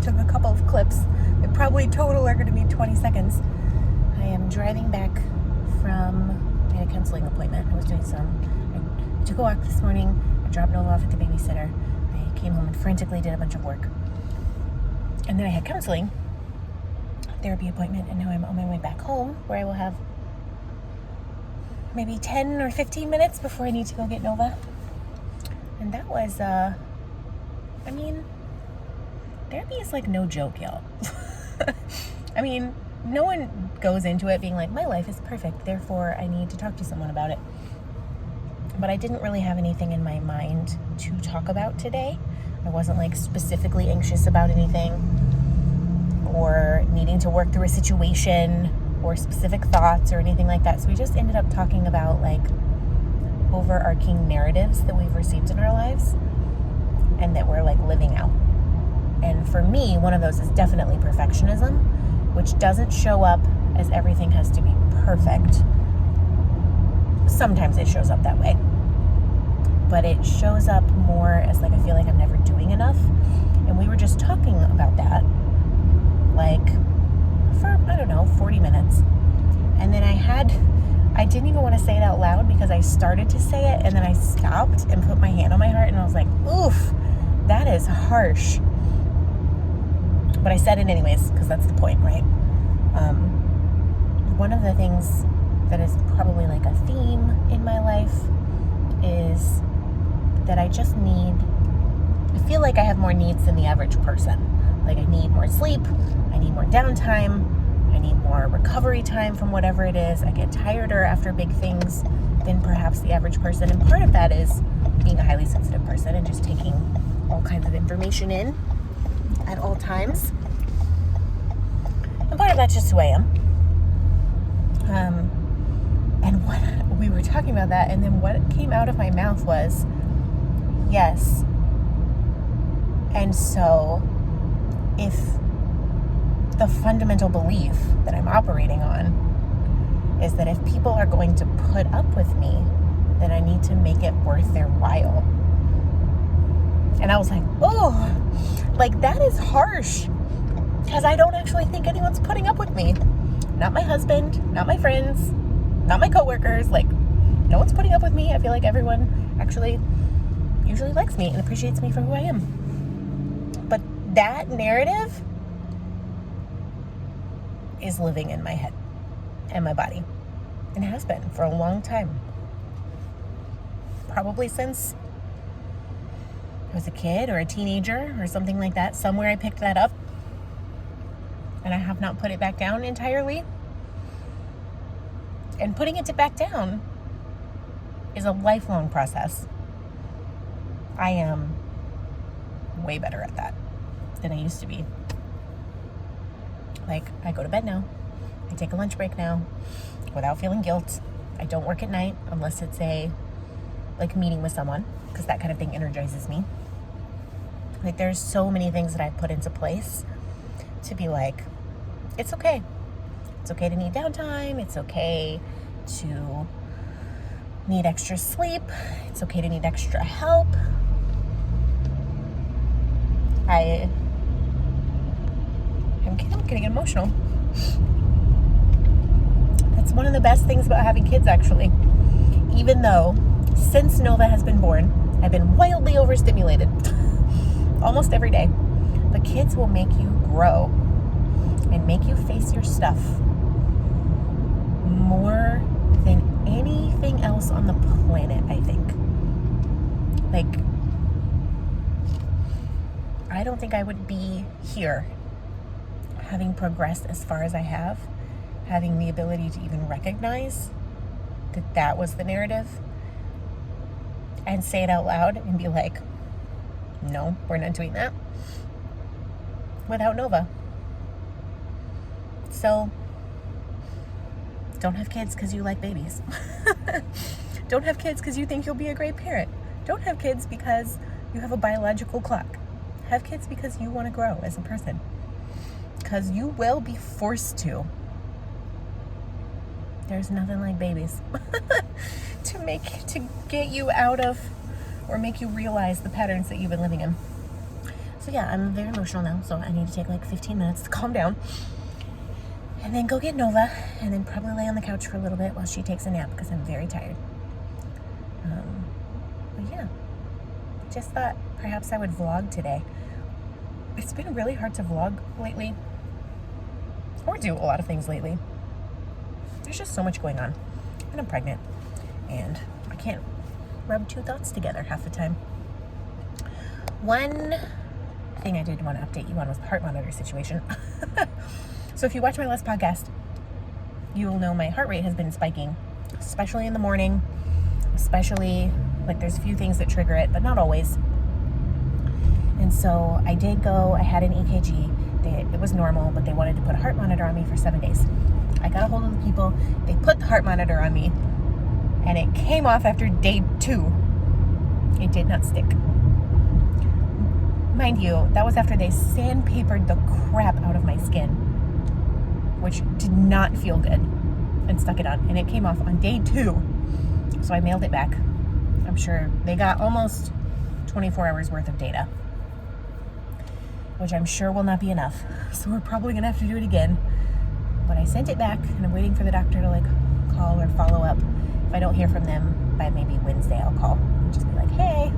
took a couple of clips. They probably total are going to be 20 seconds. I am driving back from, I had a counseling appointment. I took a walk this morning. I dropped Nova off at the babysitter. I came home and frantically did a bunch of work. And then I had counseling, therapy appointment, and now I'm on my way back home where I will have maybe 10 or 15 minutes before I need to go get Nova. And that was, therapy is like no joke, y'all. I mean, no one goes into it being like, my life is perfect, therefore I need to talk to someone about it. But I didn't really have anything in my mind to talk about today. I wasn't like specifically anxious about anything or needing to work through a situation or specific thoughts or anything like that. So we just ended up talking about like overarching narratives that we've received in our lives and that we're like living out. And for me, one of those is definitely perfectionism, which doesn't show up as everything has to be perfect. Sometimes it shows up that way, but it shows up more as like I feel like I'm never doing enough. And we were just talking about that like for, 40 minutes. And then I didn't even want to say it out loud because I started to say it and then I stopped and put my hand on my heart and I was like, oof, that is harsh. But I said it anyways because that's the point, right? One of the things that is probably like a theme in my life is that I feel like I have more needs than the average person. Like I need more sleep, I need more downtime, I need more recovery time from whatever it is. I get tireder after big things than perhaps the average person. And part of that is being a highly sensitive person and just taking all kinds of information in at all times. And part of that's just who I am. And what we were talking about that, and then what came out of my mouth was, yes. And so if the fundamental belief that I'm operating on is that if people are going to put up with me, then I need to make it worth their while. And I was like, oh, like that is harsh because I don't actually think anyone's putting up with me. Not my husband, not my friends, not my coworkers. Like no one's putting up with me. I feel like everyone actually usually likes me and appreciates me for who I am. But that narrative is living in my head and my body. And has been for a long time. Probably since I was a kid or a teenager or something like that. Somewhere I picked that up. And I have not put it back down entirely. And putting it back down is a lifelong process. I am way better at that than I used to be. Like, I go to bed now. I take a lunch break now without feeling guilt. I don't work at night unless it's a meeting with someone, because that kind of thing energizes me. Like, there's so many things that I've put into place to be like, it's okay. It's okay to need downtime. It's okay to need extra sleep. It's okay to need extra help. I'm getting emotional. That's one of the best things about having kids, actually. Even though, since Nova has been born, I've been wildly overstimulated almost every day. But kids will make you grow and make you face your stuff more than anything else on the planet, I think. Like, I don't think I would be here having progressed as far as I have, having the ability to even recognize that that was the narrative and say it out loud and be like, no, we're not doing that, without Nova. So don't have kids because you like babies. Don't have kids because you think you'll be a great parent. Don't have kids because you have a biological clock. Have kids because you want to grow as a person. Because you will be forced to. There's nothing like babies to get you out of or make you realize the patterns that you've been living in. So yeah, I'm very emotional now, so I need to take like 15 minutes to calm down. And then go get Nova, and then probably lay on the couch for a little bit while she takes a nap because I'm very tired. But yeah, just thought perhaps I would vlog today. It's been really hard to vlog lately, or do a lot of things lately. There's just so much going on, and I'm pregnant, and I can't rub two thoughts together half the time. One thing I did want to update you on was the heart monitor situation. So if you watch my last podcast, you'll know my heart rate has been spiking, especially in the morning, especially, like, there's a few things that trigger it, but not always. And so I did go, I had an EKG. It was normal, but they wanted to put a heart monitor on me for 7 days. I got a hold of the people, they put the heart monitor on me, and it came off after day 2. It did not stick. Mind you, that was after they sandpapered the crap out of my skin, which did not feel good, and stuck it on, and it came off on day 2. So I mailed it back. I'm sure they got almost 24 hours worth of data, which I'm sure will not be enough. So we're probably gonna have to do it again. But I sent it back, and I'm waiting for the doctor to like call or follow up. If I don't hear from them by maybe Wednesday, I'll call and just be like, hey,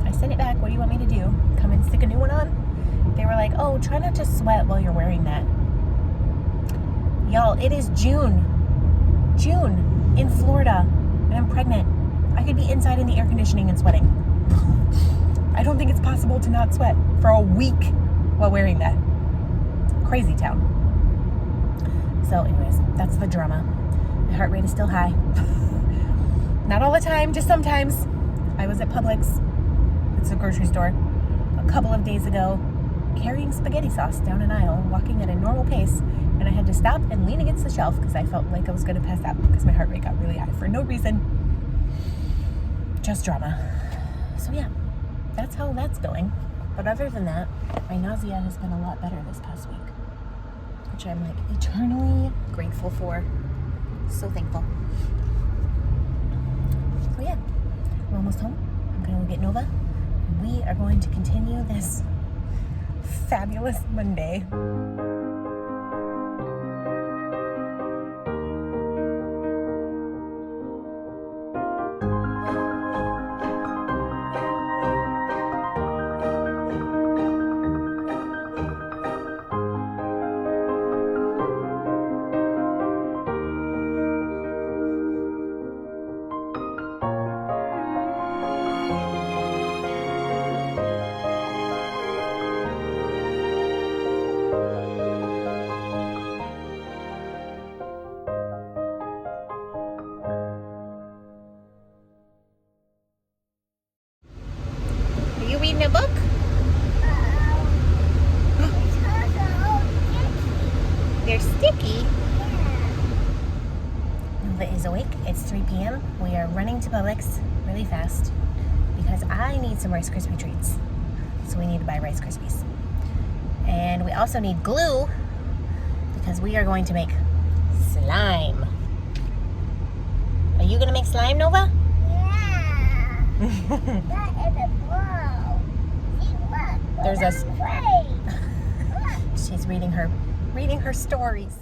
I sent it back. What do you want me to do? Come and stick a new one on? They were like, oh, try not to sweat while you're wearing that. Y'all, it is June in Florida, and I'm pregnant. I could be inside in the air conditioning and sweating. I don't think it's possible to not sweat for a week while wearing that. Crazy town. So anyways, that's the drama. My heart rate is still high. Not all the time, just sometimes. I was at Publix, it's a grocery store, a couple of days ago, carrying spaghetti sauce down an aisle, walking at a normal pace, and I had to stop and lean against the shelf because I felt like I was going to pass out because my heart rate got really high for no reason. Just drama. So yeah, that's how that's going. But other than that, my nausea has been a lot better this past week, which I'm like eternally grateful for. So thankful. So yeah, we're almost home. I'm going to go get Nova. We are going to continue this fabulous Monday. Are you reading a book? They're sticky. Nova is awake. It's 3 p.m. We are running to Publix really fast because I need some Rice Krispie treats. So we need to buy Rice Krispies. And we also need glue because we are going to make slime. Are you going to make slime, Nova? Yeah. That is a blow. See, look. There's a... Look. She's reading her stories.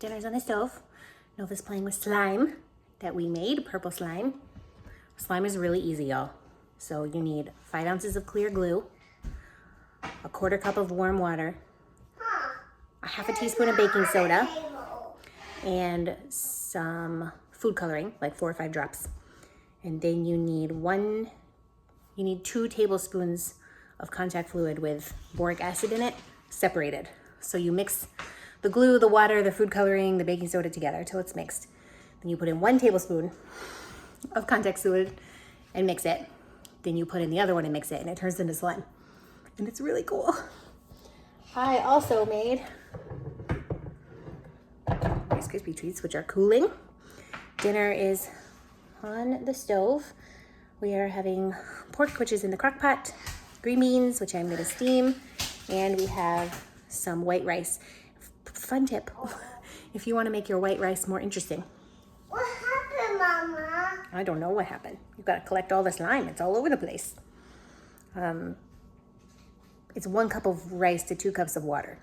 Dinner's on the stove. Nova's playing with slime that we made, purple slime. Slime is really easy, y'all. So you need 5 ounces of clear glue, a 1/4 cup of warm water, a 1/2 teaspoon of baking soda, and some food coloring, like 4 or 5 drops. And then you need 2 tablespoons of contact fluid with boric acid in it, separated. So you mix the glue, the water, the food coloring, the baking soda together till it's mixed. Then you put in 1 tablespoon of contact fluid and mix it. Then you put in the other one and mix it, and it turns into slime. And it's really cool. I also made Rice Krispie treats, which are cooling. Dinner is on the stove. We are having pork, which is in the crock pot, green beans, which I'm gonna steam, and we have some white rice. Fun tip, if you wanna make your white rice more interesting. What happened, Mama? I don't know what happened. You've gotta collect all the slime. It's all over the place. It's 1 cup of rice to 2 cups of water.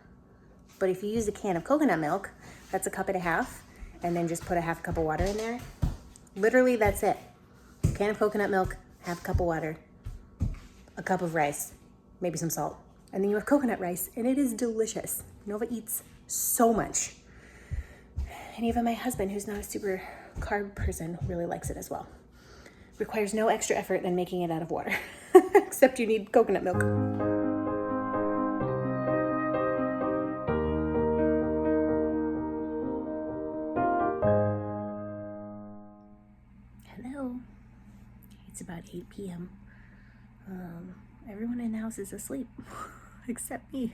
But if you use a can of coconut milk, that's 1.5 cups, and then just put a 1/2 cup of water in there. Literally, that's it. Can of coconut milk, 1/2 cup of water, a cup of rice, maybe some salt. And then you have coconut rice, and it is delicious. Nova eats so much. And even my husband, who's not a super carb person, really likes it as well. Requires no extra effort than making it out of water, except you need coconut milk. Hello. It's about 8 p.m. Everyone in the house is asleep, except me.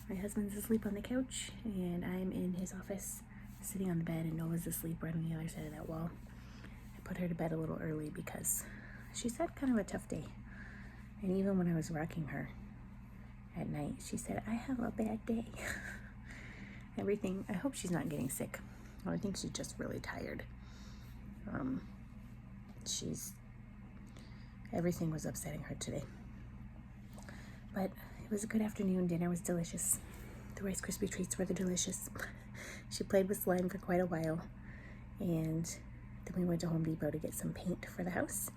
My husband's asleep on the couch, and I'm in his office sitting on the bed, and Nova's asleep right on the other side of that wall. I put her to bed a little early because she's had kind of a tough day. And even when I was rocking her at night, she said, I have a bad day. I hope she's not getting sick. I think she's just really tired. Everything was upsetting her today. But it was a good afternoon. Dinner was delicious. The Rice Krispie treats were delicious. She played with slime for quite a while. And then we went to Home Depot to get some paint for the house.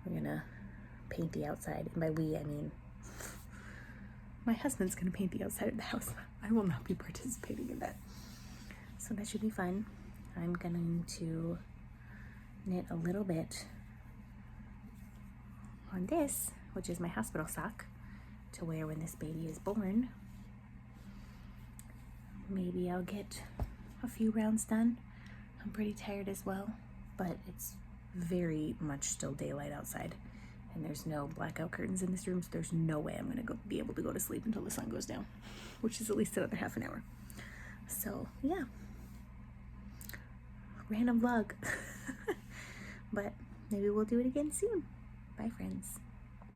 We're gonna paint the outside. And by we, I mean my husband's gonna paint the outside of the house. I will not be participating in that. So that should be fun. I'm going to knit a little bit on this, which is my hospital sock, to wear when this baby is born. Maybe I'll get a few rounds done. I'm pretty tired as well, but it's very much still daylight outside, and there's no blackout curtains in this room, so there's no way I'm gonna be able to go to sleep until the sun goes down, which is at least another half an hour. So yeah, random vlog. But maybe we'll do it again soon. Bye, friends.